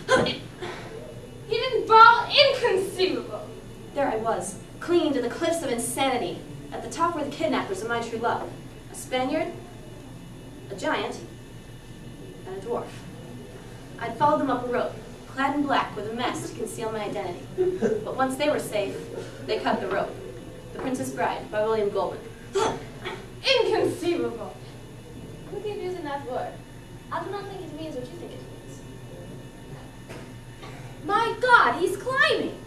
He didn't fall? Inconceivable! There I was, clinging to the cliffs of insanity. At the top were the kidnappers of my true love. A Spaniard, a giant, and a dwarf. I'd followed them up a rope, clad in black with a mask to conceal my identity. But once they were safe, they cut the rope. The Princess Bride by William Goldman. Inconceivable! Who keep using that word? I do not think it means what you think it means. My God, he's climbing!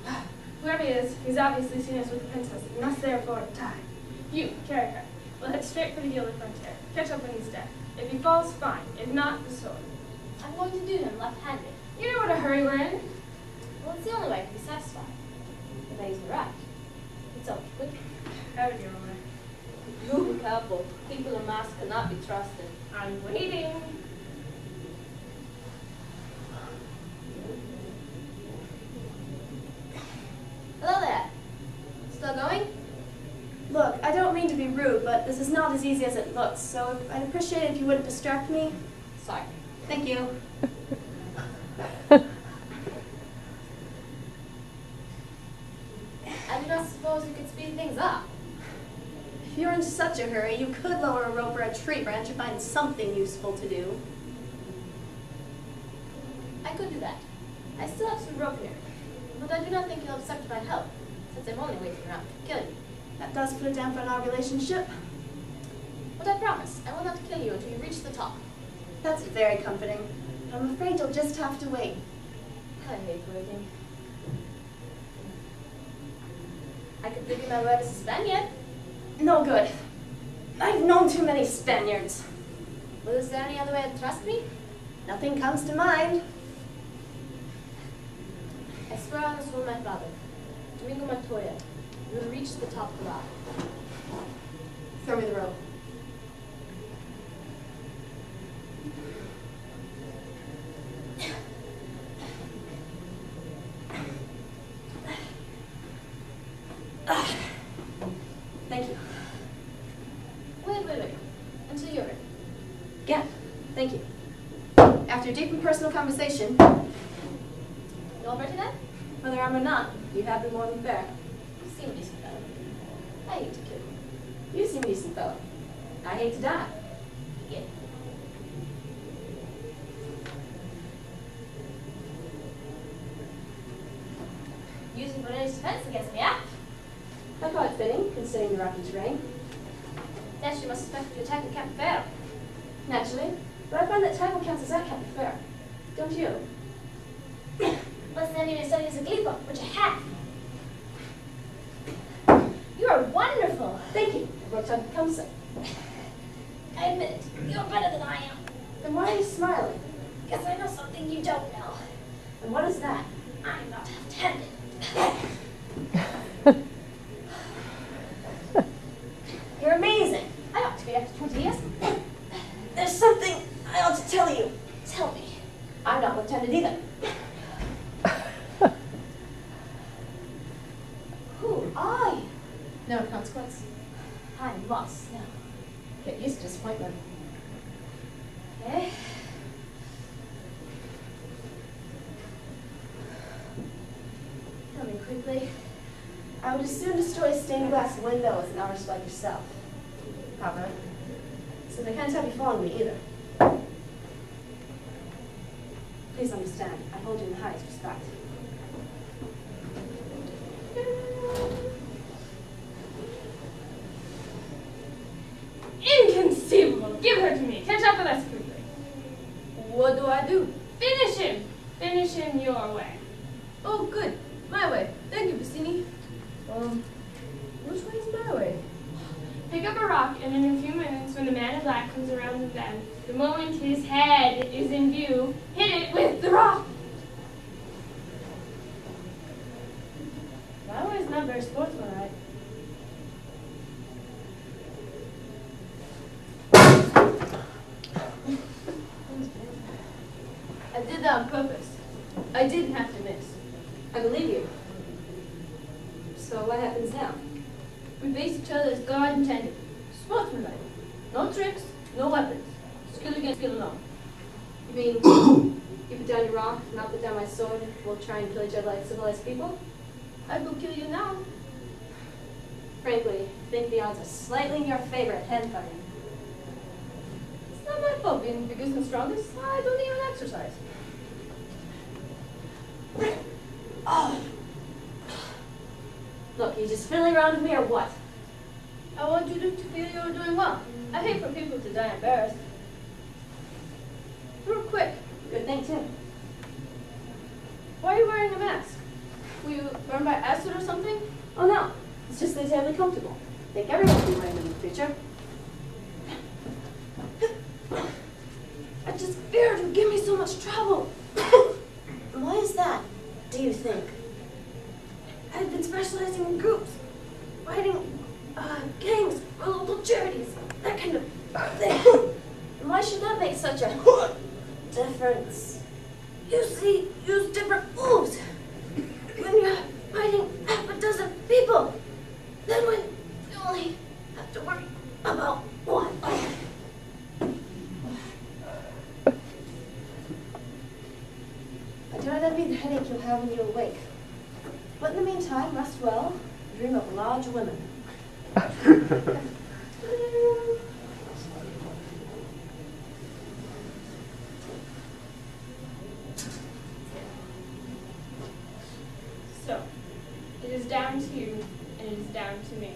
Whoever he is, he's obviously seen us with the princess. He must therefore die. You, carry her. We'll head straight for the Gilded Frontier. Catch up when he's dead. If he falls, fine. If not, the sword. I'm going to do him left-handed. You know what a hurry we're in. Well, it's the only way to be satisfied. If I use the right. It's so quick. Have it your way. You be careful. People in masks cannot be trusted. I'm waiting. Hello there. Still going? Look, I don't mean to be rude, but this is not as easy as it looks, so I'd appreciate it if you wouldn't distract me. Sorry. Thank you. I do not suppose you could speed things up. If you're in such a hurry, you could lower a rope or a tree branch or find something useful to do. I could do that. I still have some rope here, but I do not think you'll accept my help, since I'm only waiting around to kill you. That does put a damper on our relationship. But I promise, I will not kill you until you reach the top. That's very comforting. But I'm afraid you'll just have to wait. I hate waiting. I could give you my word as a Spaniard. No good. I've known too many Spaniards. Well, is there any other way to trust me? Nothing comes to mind. I swear on the soul of my father, Domingo Montoya, you will reach the top of the rock. Throw me the rope. Thank you. Wait. Until you're ready. Again, thank you. After deep and personal conversation, you all ready then? Whether I'm or not, you have been more than fair. You seem a decent fellow. I hate to kill you. You seem a decent fellow. I hate to die. Yeah. Using Bonelli's defense against me, yeah? I call it fitting, considering the rocky terrain. Then she must expect me to attack the Campofero. Naturally, but I find that time counts as that Campofero. Don't you? Wasn't any study as a gleeper, which I have. You are wonderful. Thank you. I worked hard to become so. I admit it. You're better than I am. Then why are you smiling? Because I know something you don't know. And what is that? I'm not left-handed. You're amazing. I ought to be after 20 years. There's something I ought to tell you. Tell me. I'm not left-handed either. Who are you? No consequence. I'm lost now. Get used to disappointment. Okay. Tell me quickly. I would as soon destroy stained glass windows as an artist like yourself. Papa. Since I can't have you following me either. Please understand, I hold you in the highest respect. Inconceivable! Give her to me. Catch up with us quickly. What do I do? Finish him. Finish him your way. Oh, good. My way. Thank you, Bassini. Which way is my way? Pick up a rock, and in a few minutes, when the man in black comes around the bend, the moment his head is in view, hit it with the rock. My way is not very sportsmanlike. I did that on purpose. I didn't have to miss. I believe you. So what happens now? We face each other as God intended. Sportsmanlike. No tricks, no weapons. Skill against skill alone. You mean You put down your rock, and I'll put down my sword. We'll try and kill each other like civilized people. I will kill you now. Frankly, I think the odds are slightly in your favor at hand fighting. It's not my fault being the biggest and strongest. I don't even exercise. Oh. Look, you just fiddling around with me or what? I want you to feel you're doing well. I hate for people to die embarrassed. Real quick. Good thing, too. Why are you wearing a mask? Were you burned by acid or something? Oh, no. It's just they're terribly comfortable. I think everyone will be wearing them in the future. I just feared it would give me so much trouble. Why is that, do you think? I've been specializing in groups, fighting gangs for local charities, that kind of thing. Why should that make such a difference? You see, use different moves. When you're fighting half a dozen people, then when you only have to worry about one. I do not envy the headache you'll have when you awake. But in the meantime, rest well, and dream of large women. So, it is down to you, and it is down to me.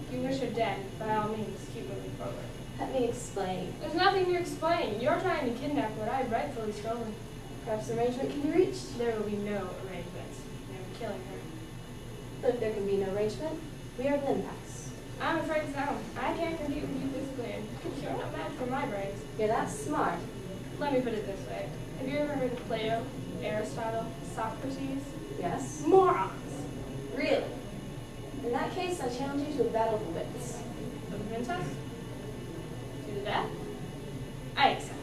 If you wish her dead, by all means, keep moving forward. Let me explain. There's nothing to explain. You're trying to kidnap what I've rightfully stolen. Perhaps an arrangement can be reached? There will be no arrangements. I'm killing her. But if there can be no arrangement, we are Linpax. I'm afraid so. I can't compete with you physically, and you're not matched for my brains. You're that smart. Let me put it this way. Have you ever heard of Plato, Aristotle, Socrates? Yes? Morons! Really? In that case, I challenge you to a battle of wits. For the princess? To the death? I accept.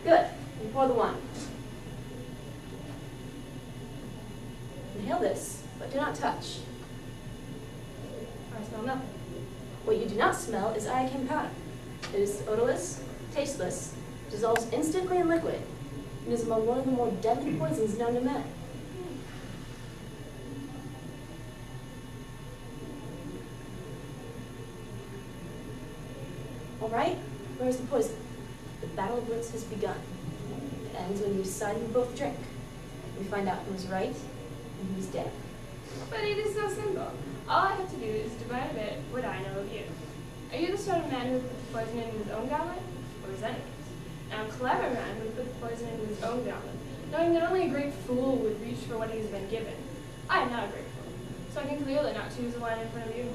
Good. Before the one. Inhale this, but do not touch. I smell nothing. What you do not smell is iocane powder. It is odorless, tasteless, dissolves instantly in liquid, and is among one of the more deadly poisons known to man. All right, where's the poison? The battle of wits has begun. It ends when you decide you both drink. We find out who's right and who's dead. But it is so simple. All I have to do is divide a bit what I know of you. Are you the sort of man who would put the poison into his own goblet, or his enemy's? Now, a clever man would put the poison into his own goblet, knowing that only a great fool would reach for what he has been given. I am not a great fool, so I can clearly not choose the wine in front of you.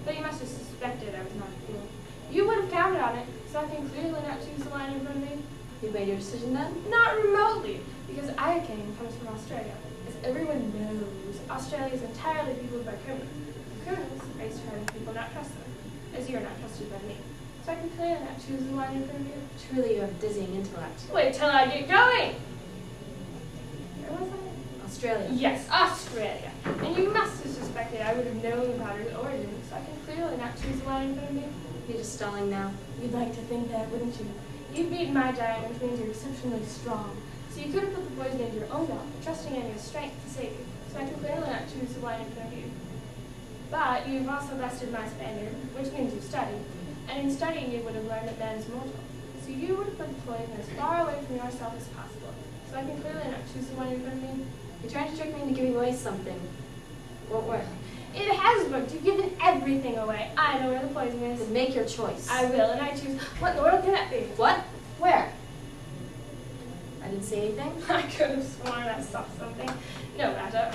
But you must have suspected I was not a fool. You would have counted on it, so I can clearly not choose the wine in front of me. You made your decision then? Not remotely, because iocane comes from Australia. As everyone knows, Australia is entirely peopled by criminals. Criminals are used to having people not trust them, as you are not trusted by me. So I can clearly not choose the wine in front of you. Truly, you have dizzying intellect. Wait till I get going! Where was I? Australia. Yes, Australia. And you must have suspected I would have known the powder's origin, so I can clearly not choose the wine in front of me. You're just stalling now. You'd like to think that, wouldn't you? You've beaten my giant, which means you're exceptionally strong. So you could have put the poison into your own goblet, trusting in your strength to save you. So I can clearly not choose the wine in front of you. But you've also bested my Spaniard, which means you've studied. And in studying, you would have learned that man is mortal. So you would have put the poison as far away from yourself as possible. So I can clearly not choose the wine in front of me. You're trying to trick me into giving away something. Won't work. It has worked. You've given everything away. I know where the poison is. Then make your choice. I will, and I choose. What in the world can that be? What? Where? I didn't say anything. I could have sworn I saw something. No matter.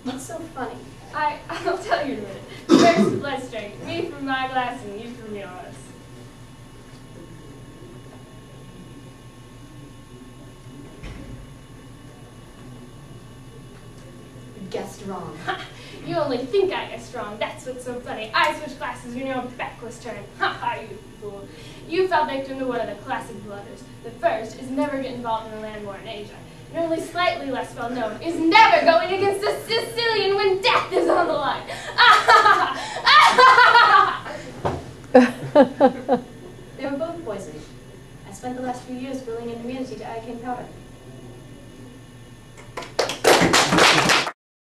What's so funny? I'll tell you in a minute. First, let's drink. Me from my glass and you from yours. You guessed wrong. You only think I guessed wrong. That's what's so funny. I switched glasses when your back was turned. Ha ha, you fool. You fell victim to one of the classic blunders. The first is never get involved in a land war in Asia. And only slightly less well known is never going against a Sicilian when death is on the line. They were both poisoned. As spent the last few years building an immunity to arcane powder.